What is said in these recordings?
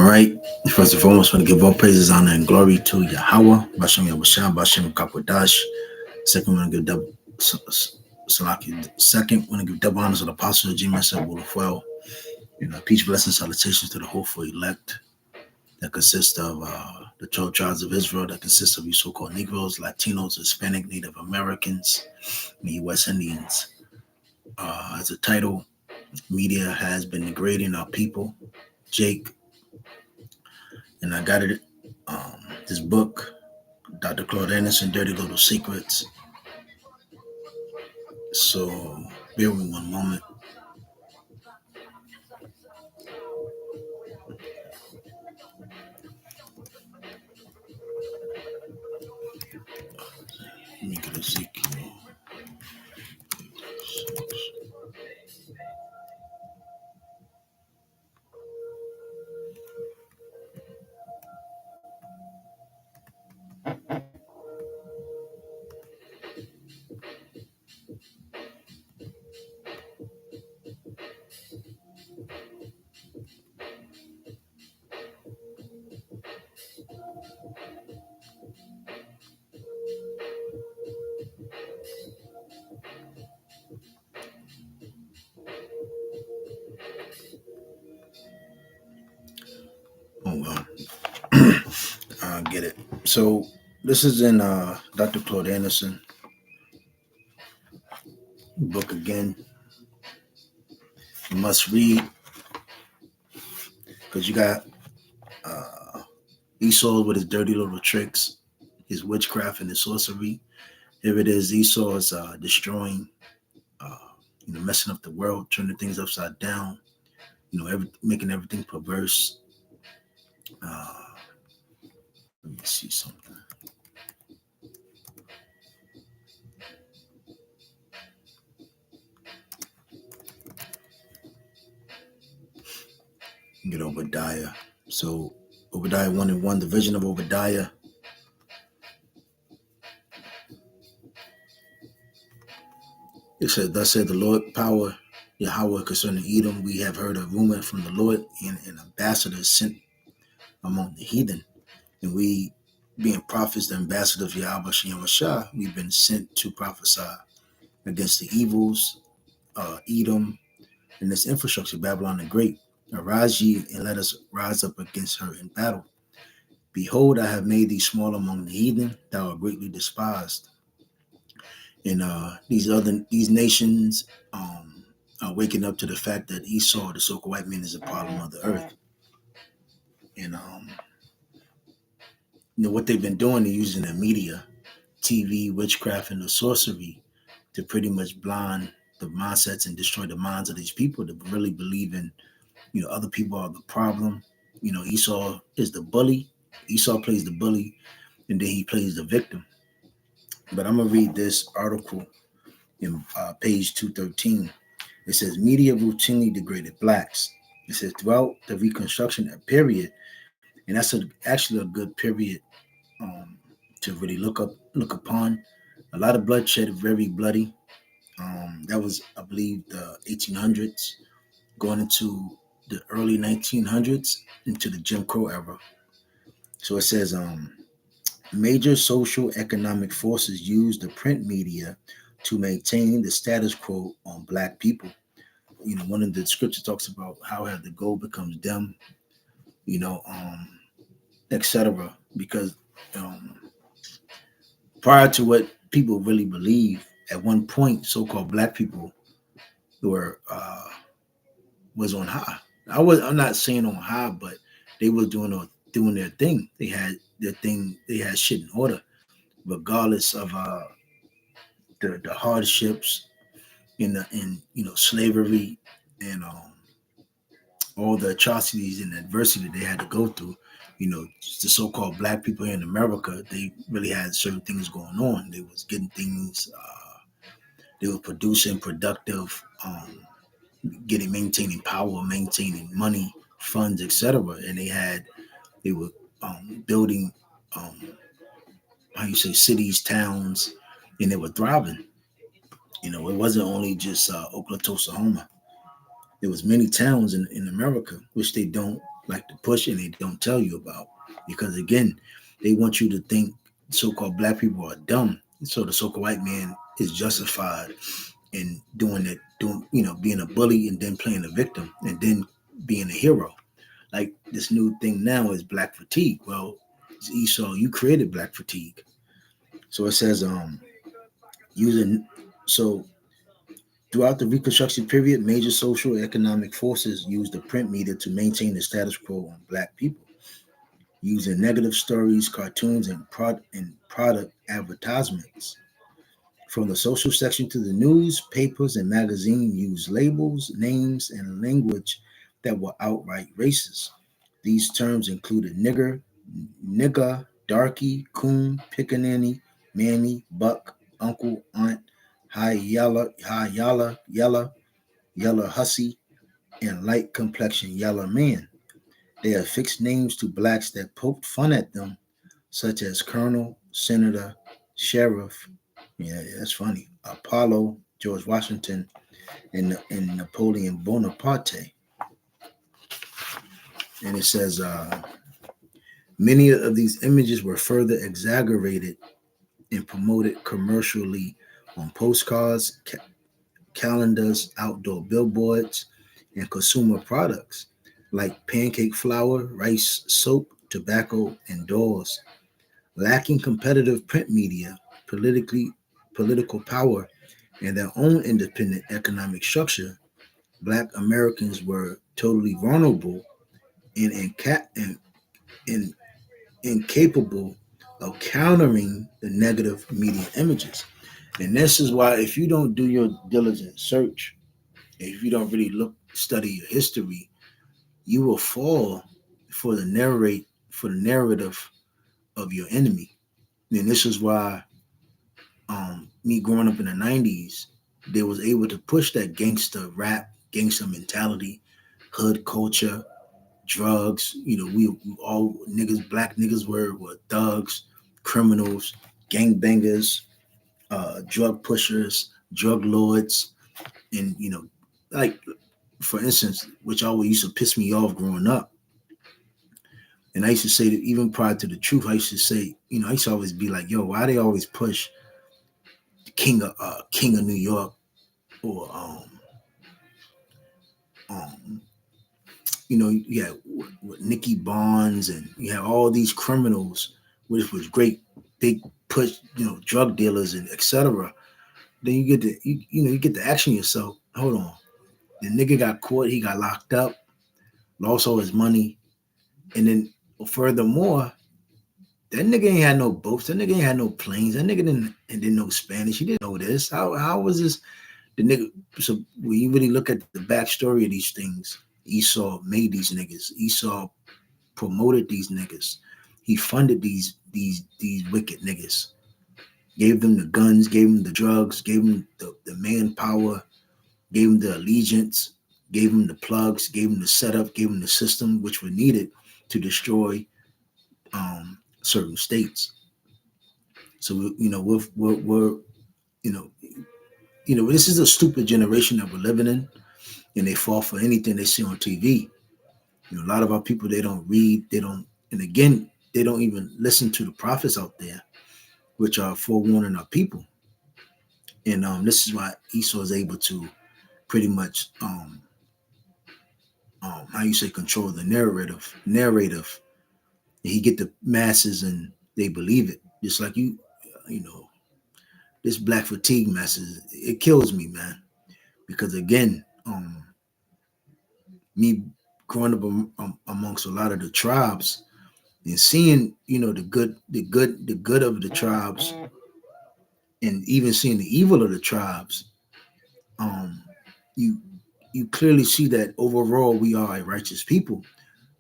right. First and foremost, I want to give all praises, honor, and glory to Yahweh, Bashem Yahushua, Bashem Kakwadash. Second, I want to give double Salaki. Second, I want to give double honors to the apostle of Jesus well. Peace, blessings, salutations to the hopeful elect that consists of the 12 tribes of Israel, that consists of you so-called Negroes, Latinos, Hispanic, Native Americans, and the West Indians. As a title, media has been degrading our people. Jake, and I got it. This book, Dr. Claude Anderson, Dirty Little Secrets. So, bear with me one moment. Let me get Ezekiel. Oh, well. I'll get it. So, this is in Dr. Claude Anderson book again. You must read because you got Esau with his dirty little tricks, his witchcraft and his sorcery. Here it is. Esau is destroying, messing up the world, turning things upside down, making everything perverse. Let me see something. Get Obadiah. So Obadiah 1:1, the vision of Obadiah. It said, thus said the Lord, power Yahweh concerning Edom. We have heard a rumor from the Lord, and an ambassador sent among the heathen. And we, being prophets, the ambassadors of Yahweh Shah, we've been sent to prophesy against the evils, Edom, and this infrastructure, Babylon the Great. Arise ye, and let us rise up against her in battle. Behold, I have made thee small among the heathen, thou art greatly despised. And these nations are waking up to the fact that Esau, the so-called white man, is a problem of the earth. And what they've been doing, they're using the media, TV, witchcraft, and the sorcery to pretty much blind the mindsets and destroy the minds of these people to really believe in, other people are the problem. Esau is the bully. Esau plays the bully, and then he plays the victim. But I'm going to read this article in page 213. It says, media routinely degraded blacks. It says, throughout the Reconstruction period, and that's actually a good period to really look upon. A lot of bloodshed, very bloody. That was, I believe, the 1800s, going into the early 1900s, into the Jim Crow era. So it says, major social economic forces used the print media to maintain the status quo on black people. One of the scriptures talks about how had the gold becomes dim, etc. Because prior to what people really believe, at one point, so-called black people were was on high. I'm not saying on high, but they were doing their thing. They had their thing. They had shit in order, regardless of the hardships in slavery and all the atrocities and adversity they had to go through. The so-called black people here in America, they really had certain things going on. They was getting things. They were producing productive, maintaining power, maintaining money, funds, etc. And they were building, cities, towns, and they were thriving. It wasn't only just Oklahoma. There was many towns in America, which they don't like to push and they don't tell you about. Because again, they want you to think so-called black people are dumb. So the so-called white man is justified in doing it, doing being a bully and then playing a victim and then being a hero. Like this new thing now is black fatigue. Well, Esau, you created black fatigue. So it says using so throughout the Reconstruction period, major social and economic forces used the print media to maintain the status quo on black people, using negative stories, cartoons, and product advertisements. From the social section to the newspapers and magazines used labels, names, and language that were outright racist. These terms included nigga, darky, coon, pickaninny, mammy, buck, uncle, aunt, yellow hussy, and light complexion yellow man. They affixed names to blacks that poked fun at them, such as Colonel, Senator, Sheriff. Yeah, that's funny. Apollo, George Washington, and Napoleon Bonaparte. And it says many of these images were further exaggerated and promoted commercially on postcards, calendars, outdoor billboards, and consumer products like pancake flour, rice soap, tobacco, and dolls. Lacking competitive print media, political power, and their own independent economic structure, Black Americans were totally vulnerable and, and incapable of countering the negative media images. And this is why, if you don't do your diligent search, if you don't really study your history, you will fall for the narrative of your enemy. And this is why, me growing up in the '90s, they was able to push that gangster rap, gangster mentality, hood culture, drugs. We all niggas, black niggas were thugs, criminals, gangbangers, drug pushers, drug lords, and like for instance, which always used to piss me off growing up. And I used to say that even prior to the truth, I used to say, I used to always be like, yo, why they always push King of New York or um yeah, with Nicky Barnes, and you have all these criminals, which was great, big push, drug dealers and etc. Then you get you get to action yourself. Hold on, the nigga got caught, he got locked up, lost all his money, and then furthermore, that nigga ain't had no boats, that nigga ain't had no planes, that nigga didn't know Spanish, he didn't know this. How was this the nigga? So when you really look at the backstory of these things, Esau made these niggas. Esau promoted these niggas. He funded these wicked niggas. Gave them the guns, gave them the drugs, gave them the manpower, gave them the allegiance, gave them the plugs, gave them the setup, gave them the system which were needed to destroy certain states. So we're you know this is a stupid generation that we're living in, and they fall for anything they see on TV. A lot of our people, they don't read, they don't, and again, they don't even listen to the prophets out there, which are forewarning our people. And this is why Esau is able to pretty much, how you say, control the narrative. And he get the masses and they believe it. Just like you know, this black fatigue message, it kills me, man. Because again, me growing up amongst a lot of the tribes and seeing, the good of the tribes, and even seeing the evil of the tribes, um, you you clearly see that overall we are a righteous people.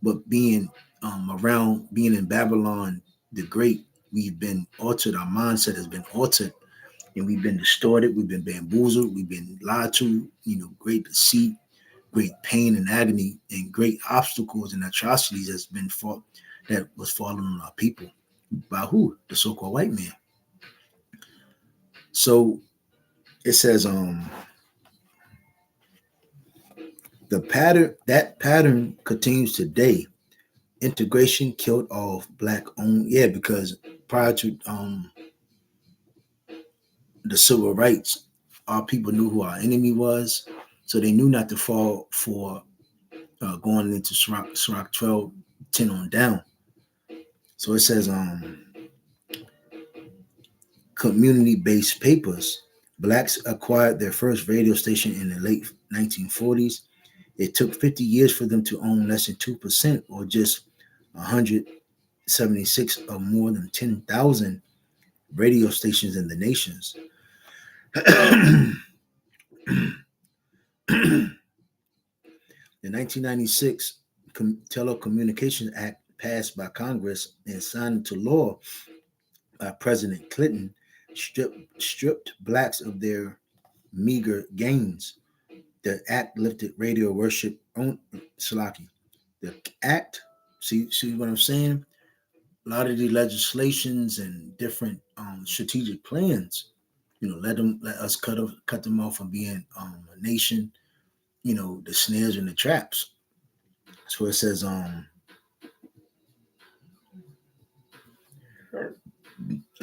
But being in Babylon the Great, we've been altered. Our mindset has been altered, and we've been distorted. We've been bamboozled. We've been lied to. Great deceit, great pain and agony, and great obstacles and atrocities that was falling on our people by who? The so-called white man. So it says the pattern continues today integration killed off black owned. Yeah, because prior to the civil rights, our people knew who our enemy was, so they knew not to fall for going into Sirach 12:10 on down. So it says community-based papers. Blacks acquired their first radio station in the late 1940s. It took 50 years for them to own less than 2%, or just 176 of more than 10,000 radio stations in the nations. The 1996 Telecommunications Act, passed by Congress and signed into law by President Clinton, stripped blacks of their meager gains. The act lifted radio worship on Salaki. The act, see what I'm saying? A lot of the legislations and different strategic plans, let us cut them off from being a nation. The snares and the traps. So it says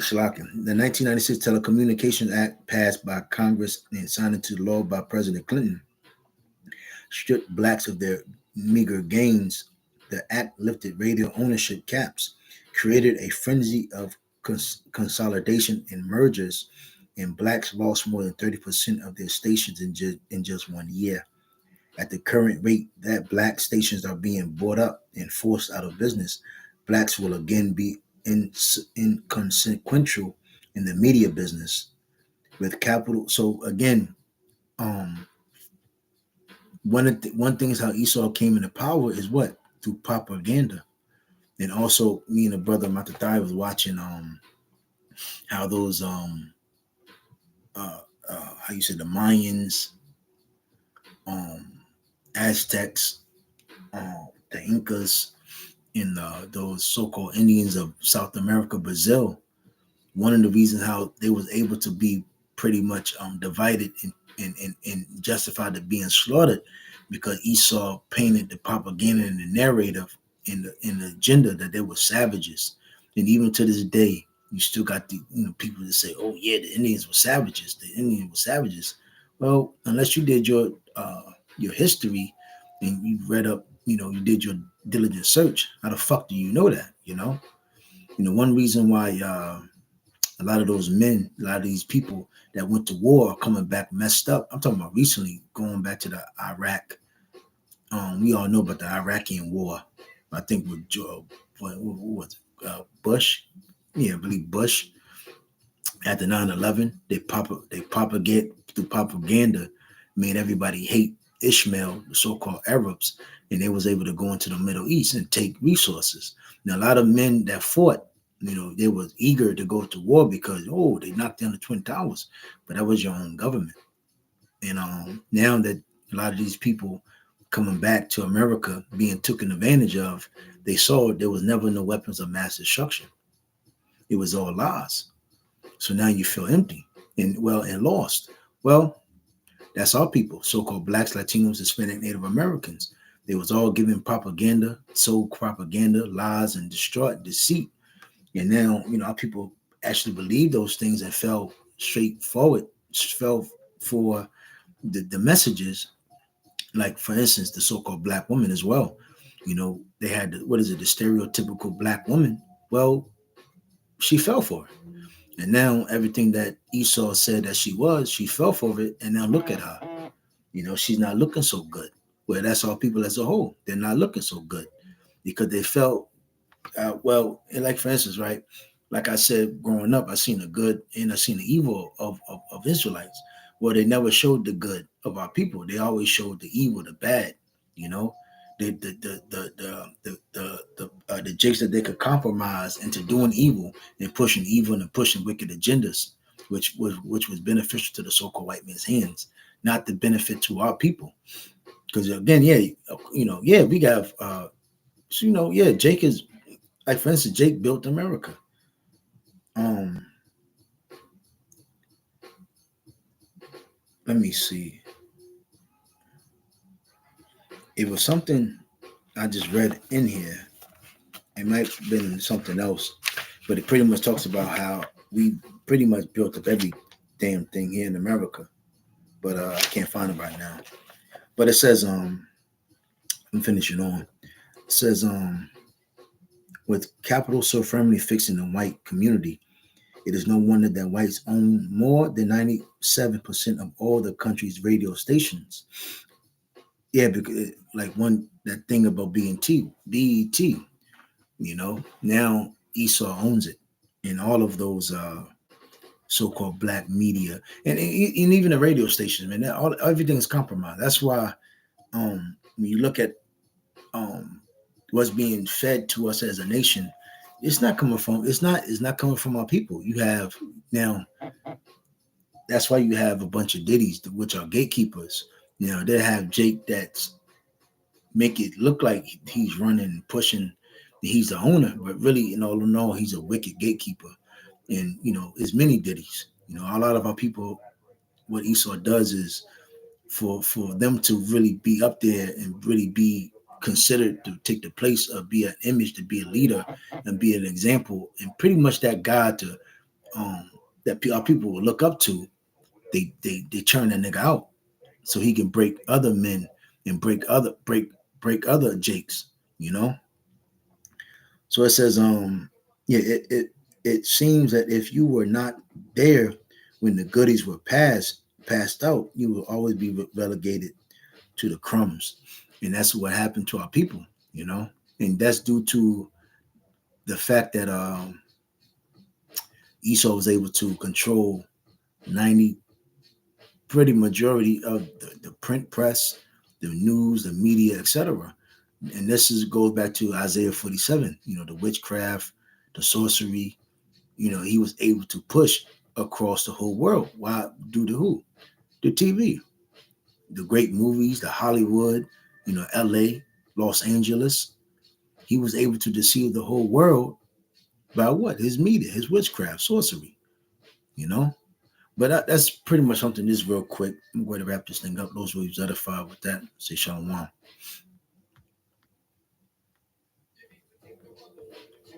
Shalaka. The 1996 Telecommunications Act, passed by Congress and signed into law by President Clinton, stripped blacks of their meager gains. The act lifted radio ownership caps, created a frenzy of consolidation and mergers, and blacks lost more than 30% of their stations in just 1 year. At the current rate that black stations are being bought up and forced out of business, blacks will again be inconsequential in the media business with capital. So again, um, one thing is how Esau came into power is what? Through propaganda. And also, me and a brother Matatai was watching how those how you said the Mayans, um Aztecs, the Incas, and those so-called Indians of South America, Brazil. One of the reasons how they was able to be pretty much divided and justified to being slaughtered, because Esau painted the propaganda and the narrative in the agenda that they were savages. And even to this day, you still got the people that say, "Oh yeah, the Indians were savages. The Indians were savages." Well, unless you did your history and you read up, you did your diligent search, how the fuck do you know that? One reason why a lot of those men, a lot of these people that went to war are coming back messed up. I'm talking about recently, going back to the Iraq. We all know about the Iraqi war. I think with Joe, what was it? Bush. Yeah, I believe Bush. After 9/11, they propagate through propaganda, made everybody hate Ishmael, the so-called Arabs, and they was able to go into the Middle East and take resources. Now, a lot of men that fought, they was eager to go to war because they knocked down the Twin Towers, but that was your own government. And now that a lot of these people coming back to America being taken advantage of, they saw there was never no weapons of mass destruction. It was all lies. So now you feel empty and lost. Well, that's our people, so-called blacks, Latinos, Hispanic, Native Americans. They was all given propaganda, sold propaganda, lies, and deceit. And now, our people actually believed those things and fell straightforward, fell for the messages. Like, for instance, the so-called black woman as well. They had, the stereotypical black woman. Well, she fell for it. And now everything that Esau said that she fell for it. And now look at her. She's not looking so good. Well, that's all people as a whole. They're not looking so good because they felt, and like, for instance, right? Like I said, growing up, I seen the good and I seen the evil of Israelites. Well, they never showed the good of our people. They always showed the evil, the bad, you know, the jakes that they could compromise into doing evil and pushing wicked agendas, which was beneficial to the so-called white man's hands, not the benefit to our people. Because again, we got, Jake is, like, for instance, Jake built America. Let me see. It was something I just read in here. It might have been something else, but it pretty much talks about how we pretty much built up every damn thing here in America. But I can't find it right now. But it says, I'm finishing on. It says, with capital so firmly fixed in the white community, it is no wonder that whites own more than 97% of all the country's radio stations. Yeah, because like one that thing about BET, now Esau owns it, and all of those so-called black media, and even the radio stations, man, everything is compromised. That's why when you look at what's being fed to us as a nation, it's not coming from our people. You have now that's why you have a bunch of ditties which are gatekeepers. They have Jake that's make it look like he's running, pushing, he's the owner, but really, in all in all, he's a wicked gatekeeper. And it's many ditties. A lot of our people, what Esau does is for them to really be up there and really be considered to take the place of be an image, to be a leader and be an example, and pretty much that God to um that our people will look up to. They turn that nigga out so he can break other men and break other Jakes, you know. So it says, yeah, it seems that if you were not there when the goodies were passed out, you will always be relegated to the crumbs, and that's what happened to our people, and that's due to the fact that Esau was able to control 90 pretty majority of the print press, the news, the media, etc. And goes back to Isaiah 47, the witchcraft, the sorcery, he was able to push across the whole world. Why? Due to who? The TV, the great movies, the Hollywood, LA, Los Angeles. He was able to deceive the whole world by what? His media, his witchcraft, sorcery, you know? But that's pretty much something. This real quick. I'm going to wrap this thing up. Those who are edified with that, say shalom.